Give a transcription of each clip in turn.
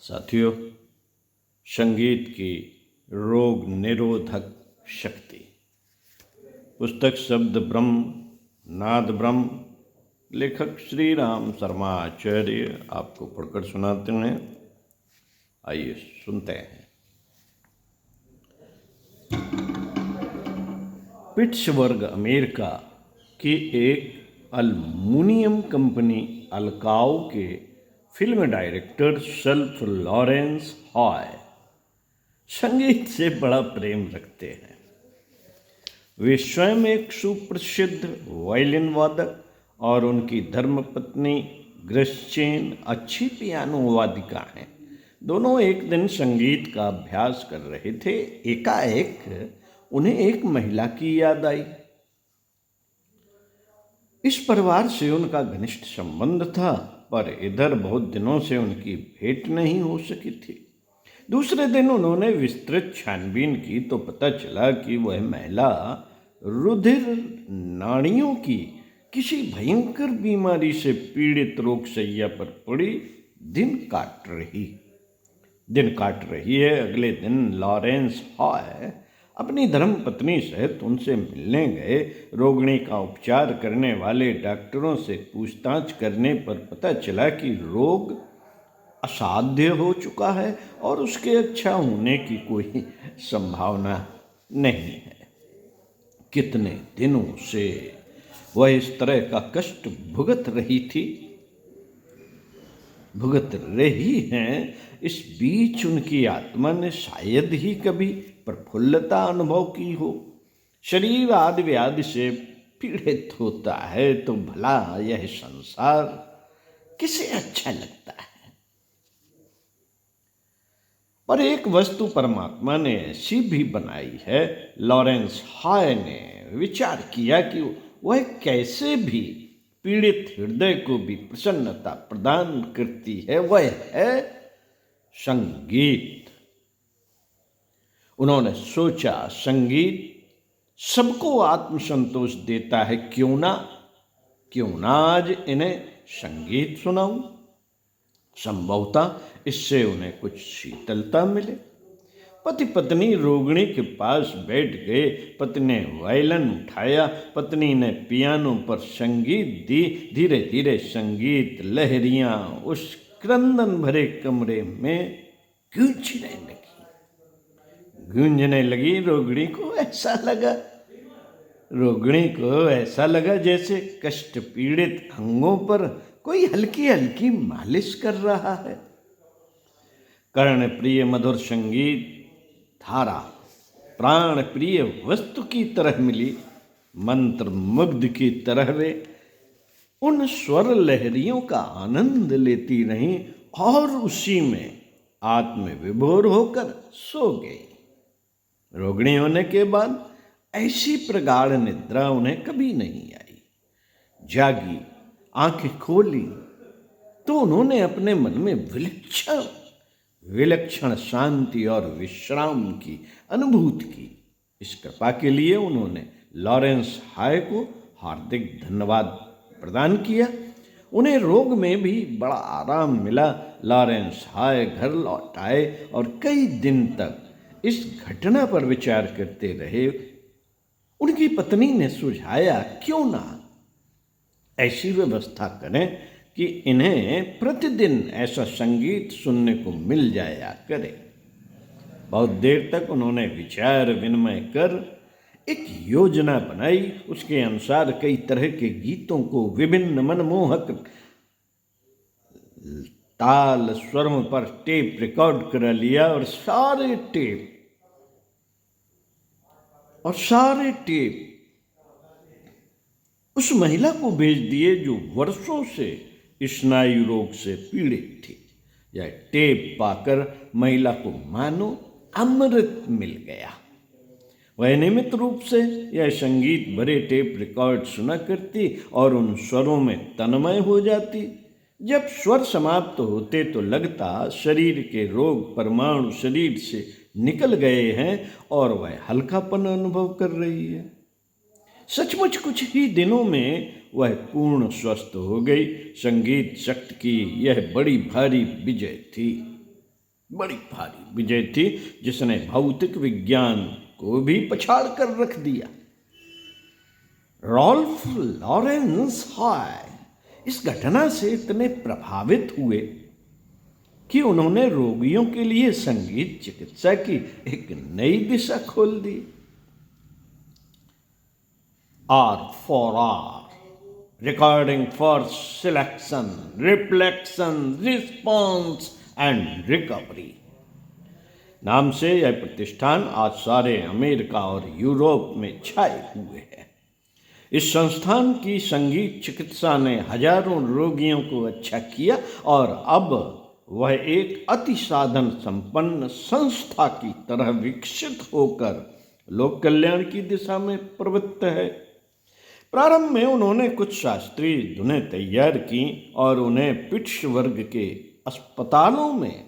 साथियों, संगीत की रोग निरोधक शक्ति। पुस्तक शब्द ब्रह्म, नाद ब्रह्म, लेखक श्री राम शर्मा आचार्य आपको पढ़कर सुनाते हैं। आइए सुनते हैं। पिट्सबर्ग अमेरिका की एक अल्मुनियम कंपनी अलकाओ के फिल्म डायरेक्टर सल्फ लॉरेंस हॉय संगीत से बड़ा प्रेम रखते हैं। वे स्वयं एक सुप्रसिद्ध वायलिन वादक और उनकी धर्मपत्नी ग्रेस्चेन अच्छी पियानो वादिका हैं। दोनों एक दिन संगीत का अभ्यास कर रहे थे। एकाएक उन्हें एक महिला की याद आई। इस परिवार से उनका घनिष्ठ संबंध था, पर इधर बहुत दिनों से उनकी भेंट नहीं हो सकी थी। दूसरे दिन उन्होंने विस्तृत छानबीन की तो पता चला कि वह महिला रुधिर नाड़ियों की किसी भयंकर बीमारी से पीड़ित रोगशैया पर पड़ी दिन काट रही है। अगले दिन लॉरेंस हॉय अपनी धर्मपत्नी सहित उनसे मिलने गए। रोगिणी का उपचार करने वाले डॉक्टरों से पूछताछ करने पर पता चला कि रोग असाध्य हो चुका है और उसके अच्छा होने की कोई संभावना नहीं है। कितने दिनों से वह इस तरह का कष्ट भुगत रही हैं। इस बीच उनकी आत्मा ने शायद ही कभी प्रफुल्लता अनुभव की हो। शरीर आदि व्याधि से पीड़ित होता है तो भला यह संसार किसे अच्छा लगता है। पर एक वस्तु परमात्मा ने ऐसी भी बनाई है। लॉरेंस हॉय ने विचार किया कि वह कैसे भी पीड़ित हृदय को भी प्रसन्नता प्रदान करती है। वह है संगीत। उन्होंने सोचा, संगीत सबको आत्मसंतोष देता है, क्यों ना आज इन्हें संगीत सुनाऊं। संभवतः इससे उन्हें कुछ शीतलता मिले। पति पत्नी रोगिणी के पास बैठ गए। पति ने वायलिन उठाया, पत्नी ने पियानो पर संगीत दी। धीरे धीरे संगीत लहरियां उस क्रंदन भरे कमरे में गूंजने लगी। रोगिणी को ऐसा लगा जैसे कष्ट पीड़ित अंगों पर कोई हल्की हल्की मालिश कर रहा है। कर्ण प्रिय मधुर संगीत धारा प्राण प्रिय वस्तु की तरह मिली। मंत्र मुग्ध की तरह वे उन स्वर लहरियों का आनंद लेती रहीं और उसी में आत्म विभोर होकर सो गई। रोगिणी होने के बाद ऐसी प्रगाढ़ निद्रा उन्हें कभी नहीं आई। जागी, आंखें खोली तो उन्होंने अपने मन में विलक्षण शांति और विश्राम की अनुभूति की। इस कृपा के लिए उन्होंने लॉरेंस हॉय को हार्दिक धन्यवाद प्रदान किया। उन्हें रोग में भी बड़ा आराम मिला। लॉरेंस हॉय घर लौट आए और कई दिन तक इस घटना पर विचार करते रहे। उनकी पत्नी ने सुझाया, क्यों ना ऐसी व्यवस्था करें कि इन्हें प्रतिदिन ऐसा संगीत सुनने को मिल जाया करे। बहुत देर तक उन्होंने विचार विनिमय कर एक योजना बनाई। उसके अनुसार कई तरह के गीतों को विभिन्न मनमोहक ताल स्वरों पर टेप रिकॉर्ड करा लिया और सारे टेप उस महिला को भेज दिए जो वर्षों से स्नायु रोग से पीड़ित थी। यह टेप पाकर महिला को मानो अमृत मिल गया। वह नियमित रूप से यह संगीत भरे टेप रिकॉर्ड सुना करती और उन स्वरों में तन्मय हो जाती। जब स्वर समाप्त होते तो लगता शरीर के रोग परमाणु शरीर से निकल गए हैं और वह हल्कापन अनुभव कर रही है। सचमुच कुछ ही दिनों में वह पूर्ण स्वस्थ हो गई। संगीत शक्ति की यह बड़ी भारी विजय थी। बड़ी भारी विजय थी जिसने भौतिक विज्ञान को भी पछाड़ कर रख दिया। रॉल्फ लॉरेंस हॉय इस घटना से इतने प्रभावित हुए कि उन्होंने रोगियों के लिए संगीत चिकित्सा की एक नई दिशा खोल दी। R4R recording for selection, reflection, response and recovery नाम से यह प्रतिष्ठान आज सारे अमेरिका और यूरोप में छाए हुए है। इस संस्थान की संगीत चिकित्सा ने हजारों रोगियों को अच्छा किया और अब वह एक अति साधन संपन्न संस्था की तरह विकसित होकर लोक कल्याण की दिशा में प्रवृत्त है। प्रारंभ में उन्होंने कुछ शास्त्रीय धुनें तैयार की और उन्हें पिट्सबर्ग के अस्पतालों में,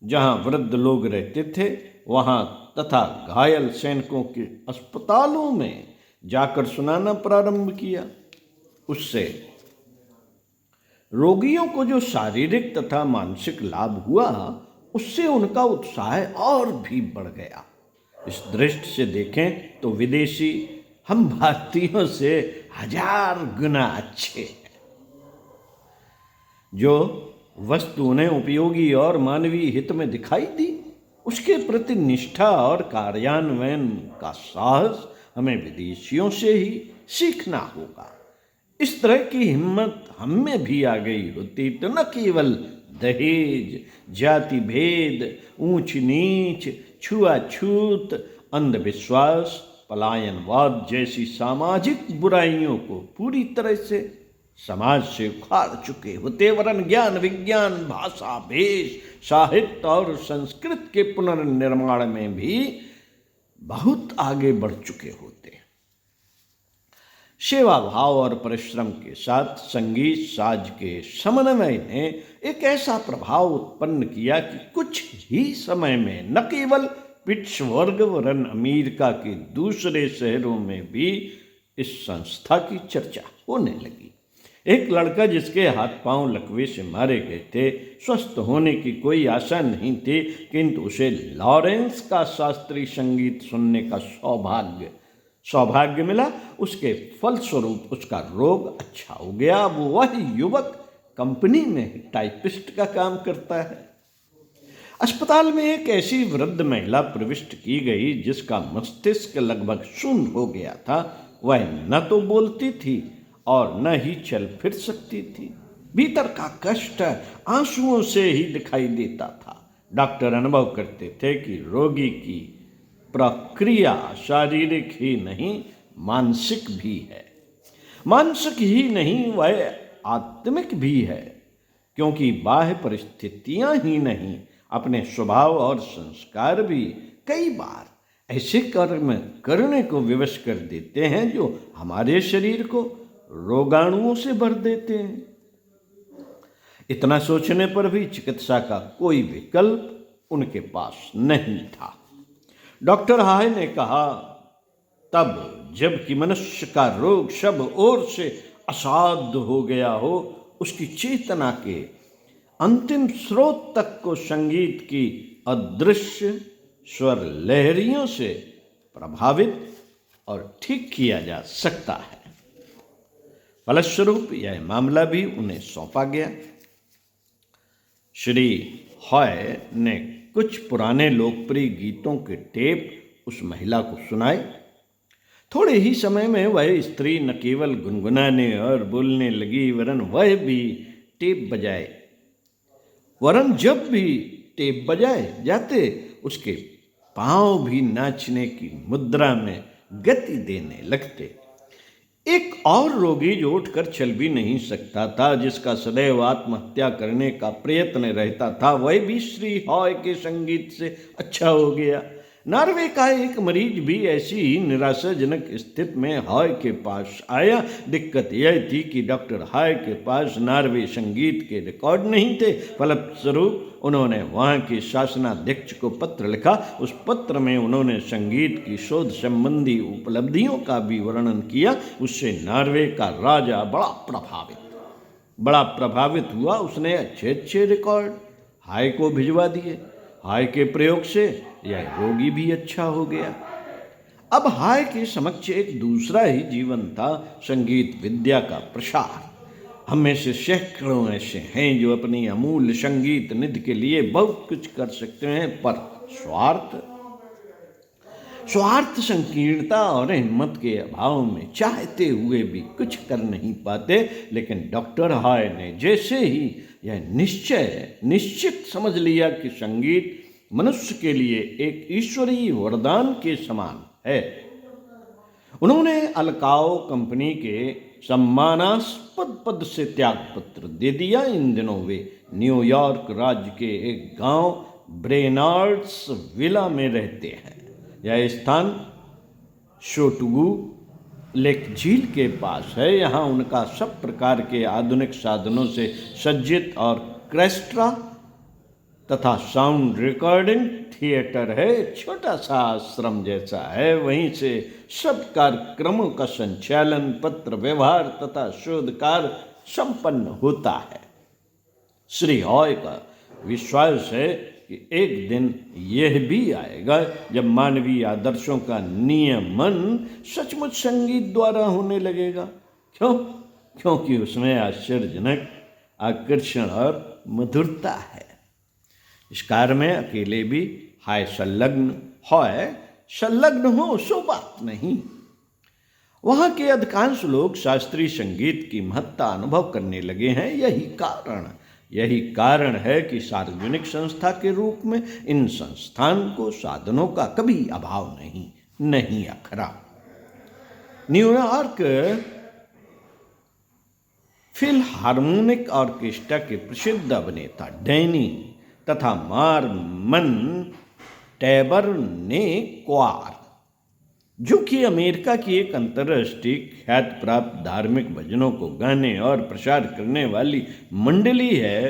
जहां वृद्ध लोग रहते थे, वहां तथा घायल सैनिकों के अस्पतालों में जाकर सुनाना प्रारंभ किया। उससे रोगियों को जो शारीरिक तथा मानसिक लाभ हुआ, उससे उनका उत्साह और भी बढ़ गया। इस दृष्टि से देखें तो विदेशी हम भारतीयों से 1000 गुना अच्छे हैं। जो वस्तु उन्हें उपयोगी और मानवीय हित में दिखाई दी, उसके प्रति निष्ठा और कार्यान्वयन का साहस हमें विदेशियों से ही सीखना होगा। इस तरह की हिम्मत हम में भी आ गई होती तो न केवल दहेज, जाति भेद, ऊंच नीच, छुआछूत, अंधविश्वास, पलायनवाद जैसी सामाजिक बुराइयों को पूरी तरह से समाज से उखाड़ चुके होते, वरन ज्ञान, विज्ञान, भाषा, भेष, साहित्य और संस्कृत के पुनर्निर्माण में भी बहुत आगे बढ़ चुके होते। सेवा भाव और परिश्रम के साथ संगीत साज के समन्वय ने एक ऐसा प्रभाव उत्पन्न किया कि कुछ ही समय में न केवल पिट्सबर्ग वरन अमेरिका के दूसरे शहरों में भी इस संस्था की चर्चा होने लगी। एक लड़का जिसके हाथ पांव लकवे से मारे गए थे, स्वस्थ होने की कोई आशा नहीं थी, किंतु उसे लॉरेंस का शास्त्रीय संगीत सुनने का सौभाग्य मिला। उसके फलस्वरूप उसका रोग अच्छा हो गया। अब वह युवक कंपनी में टाइपिस्ट का काम करता है। अस्पताल में एक ऐसी वृद्ध महिला प्रविष्ट की गई जिसका मस्तिष्क लगभग शून्य हो गया था। वह न तो बोलती थी और न ही चल फिर सकती थी। भीतर का कष्ट आंसुओं से ही दिखाई देता था। डॉक्टर अनुभव करते थे कि रोगी की प्रक्रिया शारीरिक ही नहीं, मानसिक भी है। मानसिक ही नहीं, वह आत्मिक भी है, क्योंकि बाह्य परिस्थितियां ही नहीं, अपने स्वभाव और संस्कार भी कई बार ऐसे कर्म करने को विवश कर देते हैं जो हमारे शरीर को रोगाणुओं से भर देते हैं। इतना सोचने पर भी चिकित्सा का कोई विकल्प उनके पास नहीं था। डॉक्टर हाय ने कहा, तब जबकि मनुष्य का रोग सब ओर से असाध्य हो गया हो, उसकी चेतना के अंतिम स्रोत तक को संगीत की अदृश्य स्वर लहरियों से प्रभावित और ठीक किया जा सकता है। फलस्वरूप यह मामला भी उन्हें सौंपा गया। श्री हॉय ने कुछ पुराने लोकप्रिय गीतों के टेप उस महिला को सुनाए। थोड़े ही समय में वह स्त्री न केवल गुनगुनाने और बोलने लगी, वरन जब भी टेप बजाए जाते उसके पांव भी नाचने की मुद्रा में गति देने लगते। एक और रोगी जो उठकर चल भी नहीं सकता था, जिसका सदैव आत्महत्या करने का प्रयत्न रहता था, वह भी श्री हॉय के संगीत से अच्छा हो गया। नॉर्वे का एक मरीज भी ऐसी ही निराशाजनक स्थिति में हॉय के पास आया। दिक्कत यह थी कि डॉक्टर हॉय के पास नॉर्वे संगीत के रिकॉर्ड नहीं थे। फलस्वरूप उन्होंने वहाँ के शासनाध्यक्ष को पत्र लिखा। उस पत्र में उन्होंने संगीत की शोध संबंधी उपलब्धियों का भी वर्णन किया। उससे नॉर्वे का राजा बड़ा प्रभावित हुआ। उसने अच्छे रिकॉर्ड हॉय को भिजवा दिए। हाय के प्रयोग से यह रोगी भी अच्छा हो गया। अब हाय के समक्ष एक दूसरा ही जीवन था, संगीत विद्या का प्रसार। हम में से सैकड़ों ऐसे हैं जो अपनी अमूल्य संगीत निधि के लिए बहुत कुछ कर सकते हैं, पर स्वार्थ संकीर्णता और हिम्मत के अभाव में चाहते हुए भी कुछ कर नहीं पाते। लेकिन डॉक्टर हाय ने जैसे ही यह निश्चित समझ लिया कि संगीत मनुष्य के लिए एक ईश्वरीय वरदान के समान है, उन्होंने अलकाओ कंपनी के सम्मानास्पद पद से त्यागपत्र दे दिया। इन दिनों वे न्यूयॉर्क राज्य के एक गांव ब्रेनार्ड्स विला में रहते हैं। यह स्थान शोटुगु लेक झील के पास है। यहाँ उनका सब प्रकार के आधुनिक साधनों से सज्जित और क्रेस्ट्रा तथा साउंड रिकॉर्डिंग थिएटर है। छोटा सा आश्रम जैसा है। वहीं से सब कार्यक्रमों का संचालन, पत्र व्यवहार तथा शोध कार्य संपन्न होता है। श्री हॉय का विश्वास है कि एक दिन यह भी आएगा जब मानवीय आदर्शों का नियमन सचमुच संगीत द्वारा होने लगेगा। क्योंकि उसमें आश्चर्यजनक आकर्षण और मधुरता है। इस कार्य में अकेले भी हाय संलग्न हो सो बात नहीं। वहाँ के अधिकांश लोग शास्त्रीय संगीत की महत्ता अनुभव करने लगे हैं। यही कारण है कि सार्वजनिक संस्था के रूप में इन संस्थान को साधनों का कभी अभाव नहीं अखरा। न्यूयॉर्क फिलहार्मोनिक ऑर्केस्ट्रा के प्रसिद्ध अभिनेता डैनी तथा मार्मन टैबरनेक्वार, जो कि अमेरिका की एक अंतर्राष्ट्रीय ख्याति प्राप्त धार्मिक भजनों को गाने और प्रसार करने वाली मंडली है,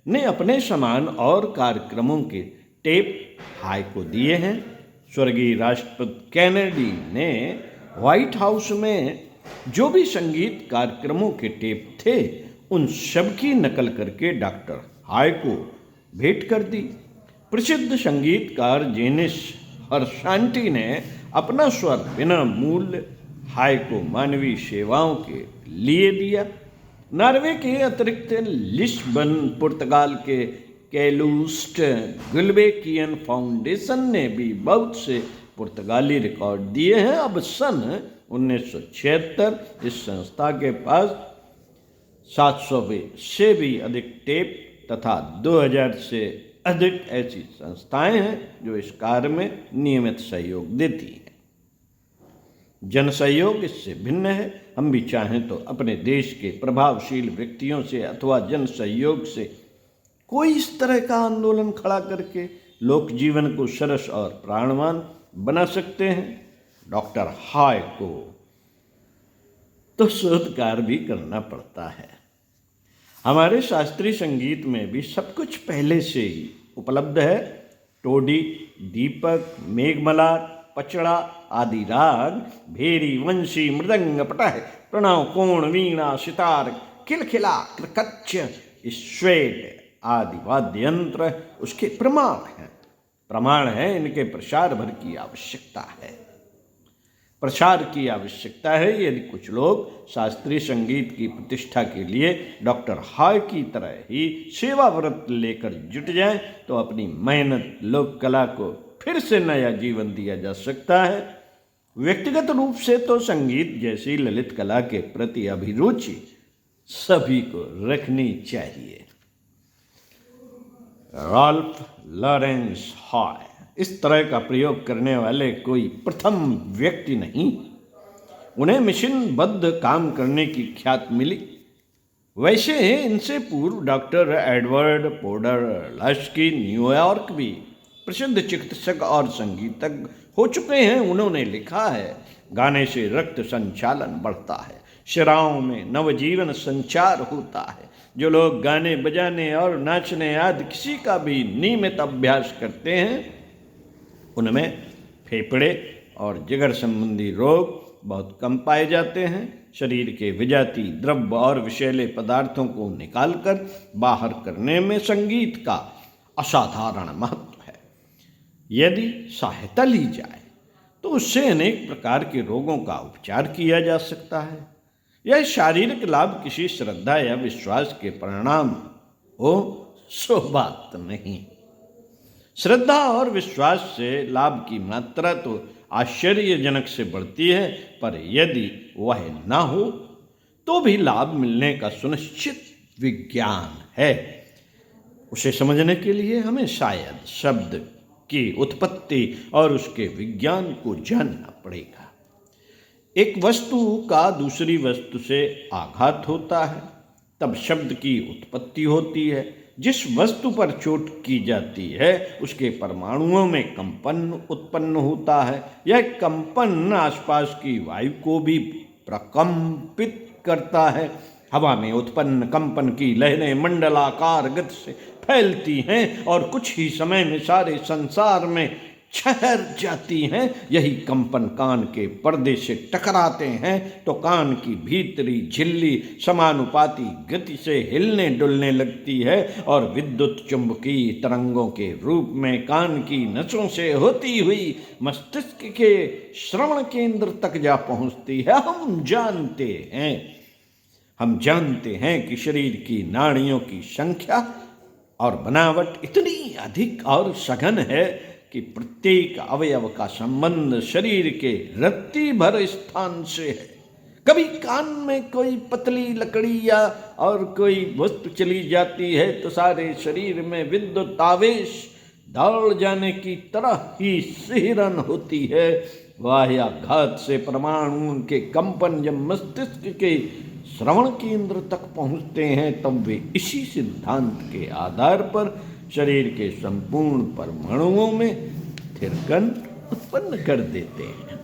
ने अपने समान और कार्यक्रमों के टेप हाय को दिए हैं। स्वर्गीय राष्ट्रपति कैनेडी ने व्हाइट हाउस में जो भी संगीत कार्यक्रमों के टेप थे, उन सब की नकल करके डॉक्टर हाय को भेंट कर दी। प्रसिद्ध संगीतकार जेनिस हर्शांटी ने अपना स्वर बिना मूल्य हाय को मानवीय सेवाओं के लिए दिया। नॉर्वे के अतिरिक्त लिस्बन, पुर्तगाल के कैलूस्ट गुल्बेकियन फाउंडेशन ने भी बहुत से पुर्तगाली रिकॉर्ड दिए हैं। अब सन 1976 इस संस्था के पास 700 से भी अधिक टेप तथा 2000 से अधिक ऐसी संस्थाएं हैं जो इस कार्य में नियमित सहयोग देती हैं। जन सहयोग इससे भिन्न है। हम भी चाहें तो अपने देश के प्रभावशील व्यक्तियों से अथवा जन सहयोग से कोई इस तरह का आंदोलन खड़ा करके लोक जीवन को सरस और प्राणवान बना सकते हैं। डॉक्टर हाय को तो शोध कार्य भी करना पड़ता है। हमारे शास्त्रीय संगीत में भी सब कुछ पहले से ही उपलब्ध है। टोडी, दीपक, मेघमलार, पचड़ा आदि राग, भेरी, वंशी, मृदंग, पटह, प्रणव, कोण, वीणा, सितार, खिलखिला, कृकच्छ, श्वेत आदि वाद्य यंत्र उसके प्रमाण है। इनके प्रसार भर की आवश्यकता है। यदि कुछ लोग शास्त्रीय संगीत की प्रतिष्ठा के लिए डॉक्टर हाय की तरह ही सेवा व्रत लेकर जुट जाएं, तो अपनी मेहनत लोक कला को फिर से नया जीवन दिया जा सकता है। व्यक्तिगत रूप से तो संगीत जैसी ललित कला के प्रति अभिरुचि सभी को रखनी चाहिए। राल्फ लॉरेंस हाय इस तरह का प्रयोग करने वाले कोई प्रथम व्यक्ति नहीं। उन्हें मिशनबद्ध काम करने की ख्याति मिली। वैसे इनसे पूर्व डॉक्टर एडवर्ड पोडरलास्की न्यूयॉर्क भी प्रसिद्ध चिकित्सक और संगीतज्ञ हो चुके हैं। उन्होंने लिखा है, गाने से रक्त संचालन बढ़ता है, शिराओं में नवजीवन संचार होता है। जो लोग गाने बजाने और नाचने आदि किसी का भी नियमित अभ्यास करते हैं, उनमें फेफड़े और जिगर संबंधी रोग बहुत कम पाए जाते हैं। शरीर के विजाती द्रव्य और विषैले पदार्थों को निकालकर बाहर करने में संगीत का असाधारण महत्व है। यदि सहायता ली जाए तो उससे अनेक प्रकार के रोगों का उपचार किया जा सकता है। यह शारीरिक लाभ किसी श्रद्धा या विश्वास के परिणाम हो, सो बात नहीं। श्रद्धा और विश्वास से लाभ की मात्रा तो आश्चर्यजनक से बढ़ती है, पर यदि वह ना हो तो भी लाभ मिलने का सुनिश्चित विज्ञान है। उसे समझने के लिए हमें शायद शब्द की उत्पत्ति और उसके विज्ञान को जानना पड़ेगा। एक वस्तु का दूसरी वस्तु से आघात होता है, तब शब्द की उत्पत्ति होती है। जिस वस्तु पर चोट की जाती है उसके परमाणुओं में कंपन उत्पन्न होता है। यह कंपन आसपास की वायु को भी प्रकंपित करता है। हवा में उत्पन्न कंपन की लहरें मंडलाकार गति से फैलती हैं और कुछ ही समय में सारे संसार में ठहर जाती हैं। यही कंपन कान के पर्दे से टकराते हैं तो कान की भीतरी झिल्ली समानुपाती गति से हिलने डुलने लगती है और विद्युत चुंबकीय तरंगों के रूप में कान की नसों से होती हुई मस्तिष्क के श्रवण केंद्र तक जा पहुंचती है। हम जानते हैं कि शरीर की नाड़ियों की संख्या और बनावट इतनी अधिक और सघन है कि प्रत्येक अवयव का संबंध शरीर के रत्ती भर स्थान से है। कभी कान में कोई पतली लकड़ी या और कोई वस्तु चली जाती है तो सारे शरीर में विद्युत आवेश दौड़ जाने की तरह ही सिहरन होती है। वाह्याघात से परमाणुओं के कंपन जब मस्तिष्क के श्रवण केंद्र तक पहुंचते हैं तब वे इसी सिद्धांत के आधार पर शरीर के संपूर्ण परमाणुओं में थिरकन उत्पन्न कर देते हैं।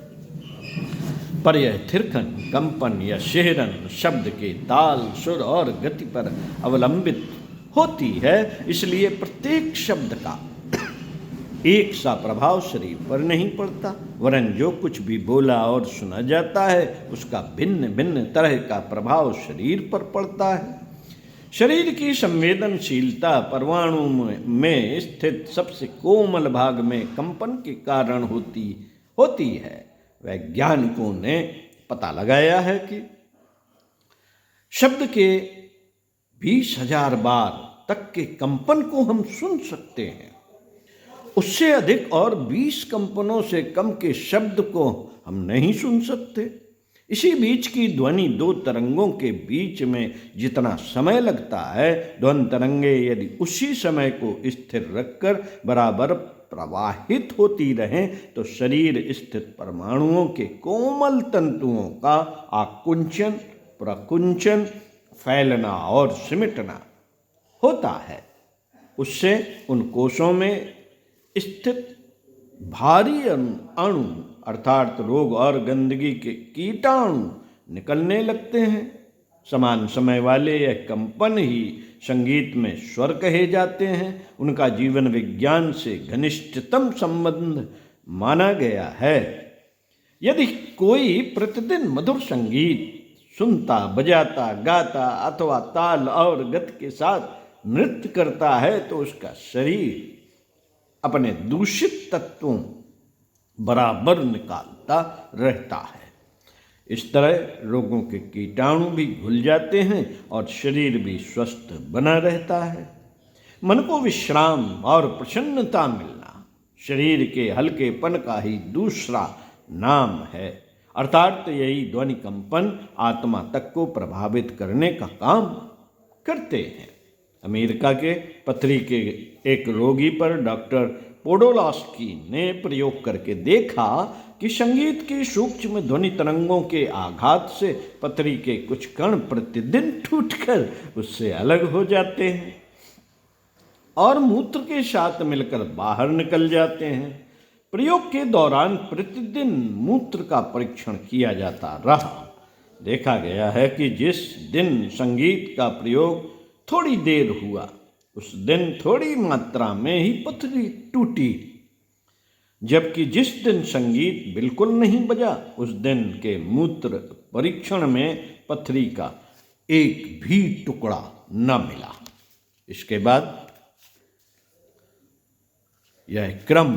पर यह थिरकन, कंपन या शिहरन शब्द के ताल, सुर और गति पर अवलंबित होती है। इसलिए प्रत्येक शब्द का एक सा प्रभाव शरीर पर नहीं पड़ता, वरन जो कुछ भी बोला और सुना जाता है उसका भिन्न भिन्न तरह का प्रभाव शरीर पर पड़ता है। शरीर की संवेदनशीलता परमाणु में स्थित सबसे कोमल भाग में कंपन के कारण होती है। वैज्ञानिकों ने पता लगाया है कि शब्द के 20,000 बार तक के कंपन को हम सुन सकते हैं। उससे अधिक और 20 कंपनों से कम के शब्द को हम नहीं सुन सकते। इसी बीच की ध्वनि दो तरंगों के बीच में जितना समय लगता है, ध्वनि तरंगे यदि उसी समय को स्थिर रखकर बराबर प्रवाहित होती रहें तो शरीर स्थित परमाणुओं के कोमल तंतुओं का आकुंचन, प्रकुंचन, फैलना और सिमटना होता है। उससे उन कोशों में स्थित भारी अणु अर्थात रोग और गंदगी के कीटाणु निकलने लगते हैं। समान समय वाले यह कंपन ही संगीत में स्वर कहे जाते हैं। उनका जीवन विज्ञान से घनिष्ठतम संबंध माना गया है। यदि कोई प्रतिदिन मधुर संगीत सुनता, बजाता, गाता अथवा ताल और गति के साथ नृत्य करता है तो उसका शरीर अपने दूषित तत्वों बराबर निकालता रहता है। इस तरह रोगों के कीटाणु भी घुल जाते हैं और शरीर भी स्वस्थ बना रहता है। मन को विश्राम और प्रसन्नता मिलना शरीर के हल्केपन का ही दूसरा नाम है। अर्थात यही ध्वनि कंपन आत्मा तक को प्रभावित करने का काम करते हैं। अमेरिका के पथरी के एक रोगी पर डॉक्टर पोडोलास्की ने प्रयोग करके देखा कि संगीत की सूक्ष्म ध्वनि तरंगों के आघात से पथरी के कुछ कण प्रतिदिन टूटकर उससे अलग हो जाते हैं और मूत्र के साथ मिलकर बाहर निकल जाते हैं। प्रयोग के दौरान प्रतिदिन मूत्र का परीक्षण किया जाता रहा। देखा गया है कि जिस दिन संगीत का प्रयोग थोड़ी देर हुआ उस दिन थोड़ी मात्रा में ही पथरी टूटी, जबकि जिस दिन संगीत बिल्कुल नहीं बजा उस दिन के मूत्र परीक्षण में पथरी का एक भी टुकड़ा न मिला। इसके बाद यह क्रम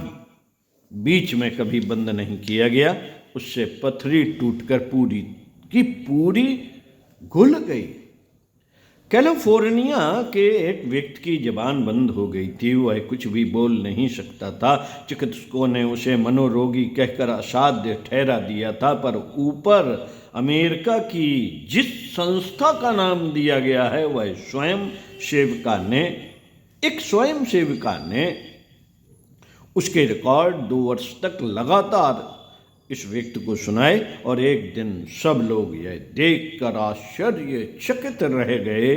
बीच में कभी बंद नहीं किया गया, उससे पथरी टूटकर पूरी की पूरी घुल गई। कैलिफोर्निया के एक व्यक्ति की जबान बंद हो गई थी, वह कुछ भी बोल नहीं सकता था। चिकित्सकों ने उसे मनोरोगी कहकर असाध्य ठहरा दिया था, पर ऊपर अमेरिका की जिस संस्था का नाम दिया गया है, वह एक स्वयं सेविका ने उसके रिकॉर्ड 2 वर्ष तक लगातार इस व्यक्ति को सुनाए, और एक दिन सब लोग यह देखकर आश्चर्यचकित रह गए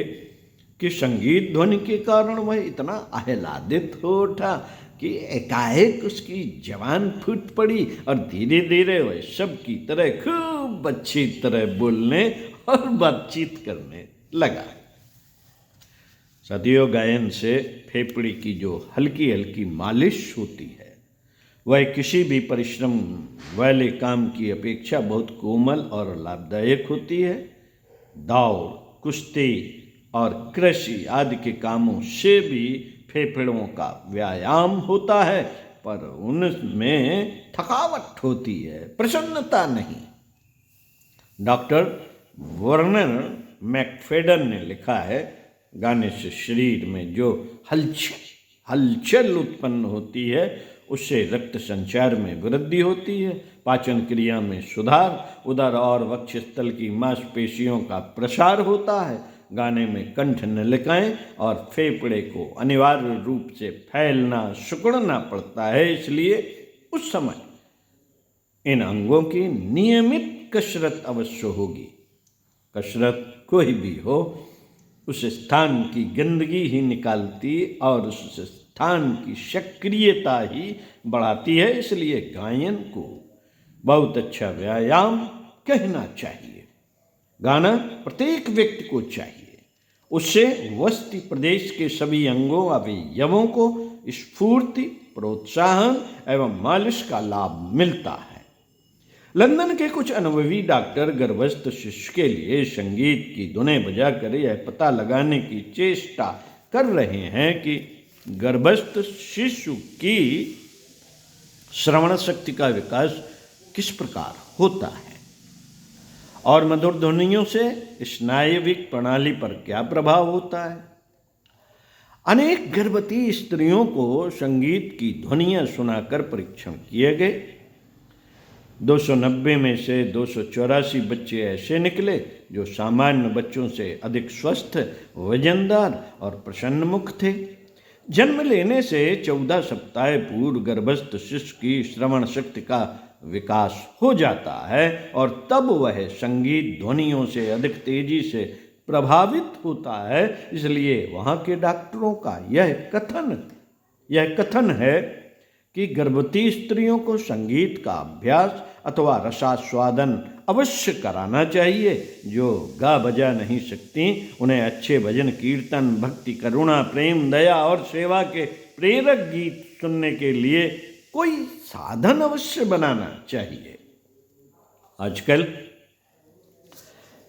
कि संगीत ध्वनि के कारण वह इतना आह्लादित हो उठा कि एकाएक उसकी जबान फूट पड़ी और धीरे धीरे वह सबकी तरह खूब अच्छी तरह बोलने और बातचीत करने लगा। साथियों, गायन से फेफड़े की जो हल्की हल्की मालिश होती है, वह किसी भी परिश्रम वाले काम की अपेक्षा बहुत कोमल और लाभदायक होती है। दौड़, कुश्ती और कृषि आदि के कामों से भी फेफड़ों का व्यायाम होता है, पर उनमें थकावट होती है, प्रसन्नता नहीं। डॉक्टर वर्नर मैकफेडन ने लिखा है, गाने से शरीर में जो हलचल उत्पन्न होती है, उससे रक्त संचार में वृद्धि होती है, पाचन क्रिया में सुधार, उदर और वक्षस्थल की मांसपेशियों का प्रसार होता है। गाने में कंठ नलिकाएं और फेफड़े को अनिवार्य रूप से फैलना सिकुड़ना पड़ता है, इसलिए उस समय इन अंगों की नियमित कसरत अवश्य होगी। कसरत कोई भी हो, उस स्थान की गंदगी ही निकालती और उस स्थान की सक्रियता ही बढ़ाती है, इसलिए गायन को बहुत अच्छा व्यायाम कहना चाहिए। गाना प्रत्येक व्यक्ति को चाहिए, उससे वस्ती प्रदेश के सभी अंगों अवयवों को स्फूर्ति, प्रोत्साहन एवं मालिश का लाभ मिलता है। लंदन के कुछ अनुभवी डॉक्टर गर्भस्थ शिशु के लिए संगीत की धुनें बजाकर यह पता लगाने की चेष्टा कर रहे हैं कि गर्भस्थ शिशु की श्रवण शक्ति का विकास किस प्रकार होता है और मधुर ध्वनियों से स्नायविक प्रणाली पर क्या प्रभाव होता है। अनेक गर्भवती स्त्रियों को संगीत की ध्वनियां सुनाकर परीक्षण किए गए। 290 में से 284 बच्चे ऐसे निकले जो सामान्य बच्चों से अधिक स्वस्थ, वजनदार और प्रसन्नमुख थे। जन्म लेने से 14 सप्ताह पूर्व गर्भस्थ शिशु की श्रवण शक्ति का विकास हो जाता है और तब वह संगीत ध्वनियों से अधिक तेजी से प्रभावित होता है। इसलिए वहाँ के डॉक्टरों का यह कथन है कि गर्भवती स्त्रियों को संगीत का अभ्यास अथवा रसास्वादन अवश्य कराना चाहिए। जो गा बजा नहीं सकती, उन्हें अच्छे भजन, कीर्तन, भक्ति, करुणा, प्रेम, दया और सेवा के प्रेरक गीत सुनने के लिए कोई साधन अवश्य बनाना चाहिए। आजकल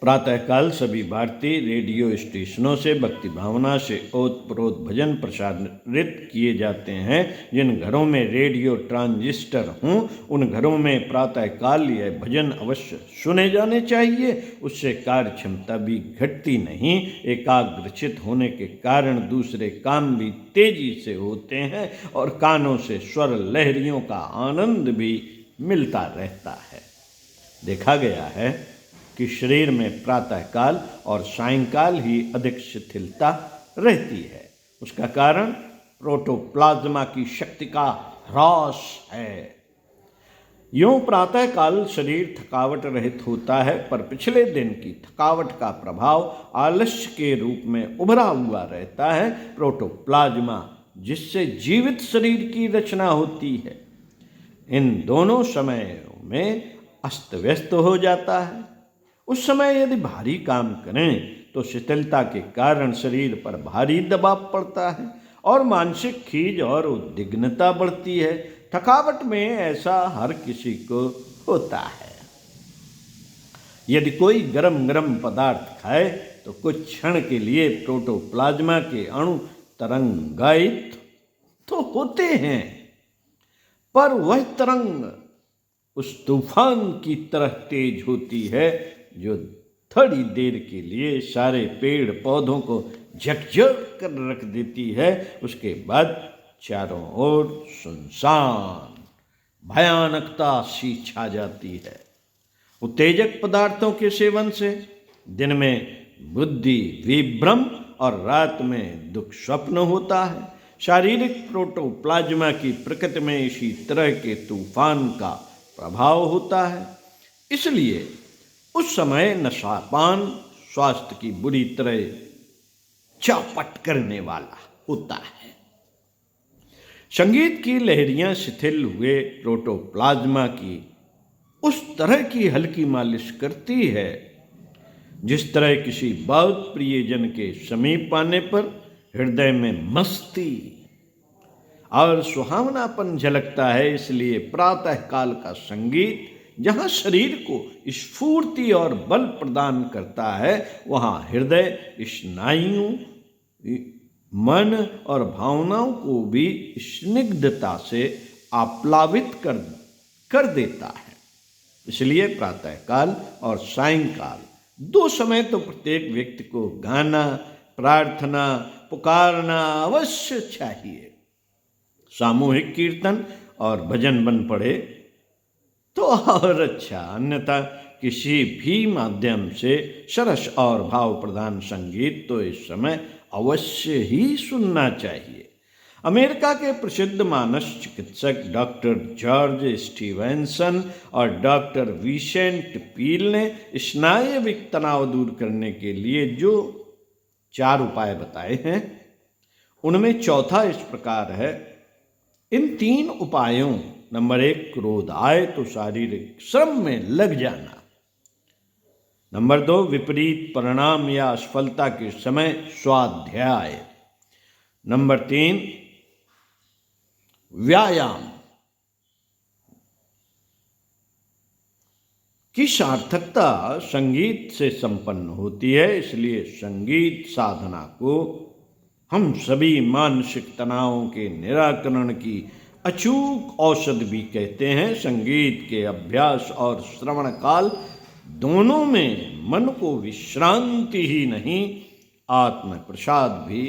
प्रातःकाल सभी भारतीय रेडियो स्टेशनों से भक्ति भावना से ओतप्रोत भजन प्रसारित किए जाते हैं। जिन घरों में रेडियो ट्रांजिस्टर हों, उन घरों में प्रातःकाल यह भजन अवश्य सुने जाने चाहिए। उससे कार्य क्षमता भी घटती नहीं, एकाग्रचित होने के कारण दूसरे काम भी तेजी से होते हैं और कानों से स्वर लहरियों का आनंद भी मिलता रहता है। देखा गया है कि शरीर में प्रातःकाल और सायंकाल ही अधिक शिथिलता रहती है। उसका कारण प्रोटोप्लाज्मा की शक्ति का ह्रास है। यूं प्रातःकाल शरीर थकावट रहित होता है, पर पिछले दिन की थकावट का प्रभाव आलस्य के रूप में उभरा हुआ रहता है। प्रोटोप्लाज्मा, जिससे जीवित शरीर की रचना होती है, इन दोनों समयों में अस्त व्यस्त हो जाता है। उस समय यदि भारी काम करें तो शिथिलता के कारण शरीर पर भारी दबाव पड़ता है और मानसिक खीज और उद्विग्नता बढ़ती है। थकावट में ऐसा हर किसी को होता है। यदि कोई गरम गरम पदार्थ खाए तो कुछ क्षण के लिए प्रोटोप्लाज्मा के अणु तरंगायित तो होते हैं, पर वह तरंग उस तूफान की तरह तेज होती है जो थोड़ी देर के लिए सारे पेड़ पौधों को झकझोर कर रख देती है। उसके बाद चारों ओर सुनसान भयानकता सी छा जाती है। उत्तेजक पदार्थों के सेवन से दिन में बुद्धि विभ्रम और रात में दुख स्वप्न होता है। शारीरिक प्रोटोप्लाज्मा की प्रकृति में इसी तरह के तूफान का प्रभाव होता है। इसलिए उस समय नशापान स्वास्थ्य की बुरी तरह चौपट करने वाला होता है। संगीत की लहरियां शिथिल हुए प्रोटोप्लाज्मा की उस तरह की हल्की मालिश करती है जिस तरह किसी बहुत प्रियजन के समीप आने पर हृदय में मस्ती और सुहावनापन झलकता है। इसलिए प्रातः काल का संगीत जहाँ शरीर को स्फूर्ति और बल प्रदान करता है, वहाँ हृदय, स्नायुओं, मन और भावनाओं को भी स्निग्धता से आप्लावित कर देता है। इसलिए प्रातःकाल और सायंकाल दो समय तो प्रत्येक व्यक्ति को गाना, प्रार्थना, पुकारना अवश्य चाहिए। सामूहिक कीर्तन और भजन बन पड़े तो और अच्छा, अन्यथा किसी भी माध्यम से सरस और भाव प्रधान संगीत तो इस समय अवश्य ही सुनना चाहिए। अमेरिका के प्रसिद्ध मानस चिकित्सक डॉक्टर जॉर्ज स्टीवेंसन और डॉक्टर विसेंट पील ने स्नायविक तनाव दूर करने के लिए जो 4 उपाय बताए हैं, उनमें चौथा इस प्रकार है। इन 3 उपायों, नंबर 1, क्रोध आए तो शारीरिक श्रम में लग जाना। नंबर 2, विपरीत परिणाम या असफलता के समय स्वाध्याय। नंबर 3, व्यायाम की सार्थकता संगीत से संपन्न होती है। इसलिए संगीत साधना को हम सभी मानसिक तनावों के निराकरण की अचूक औषध भी कहते हैं। संगीत के अभ्यास और श्रवण काल दोनों में मन को विश्रांति ही नहीं, आत्म प्रसाद भी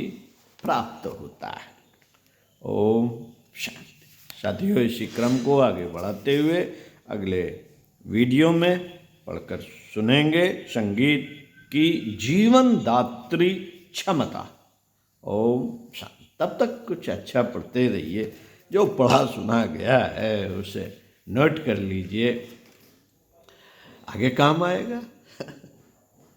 प्राप्त होता है। ओम शांति। साथियों, इसी क्रम को आगे बढ़ाते हुए अगले वीडियो में पढ़कर सुनेंगे संगीत की जीवन दात्री क्षमता। ओम शांति। तब तक कुछ अच्छा पढ़ते रहिए, जो पढ़ा सुना गया है उसे नोट कर लीजिए, आगे काम आएगा।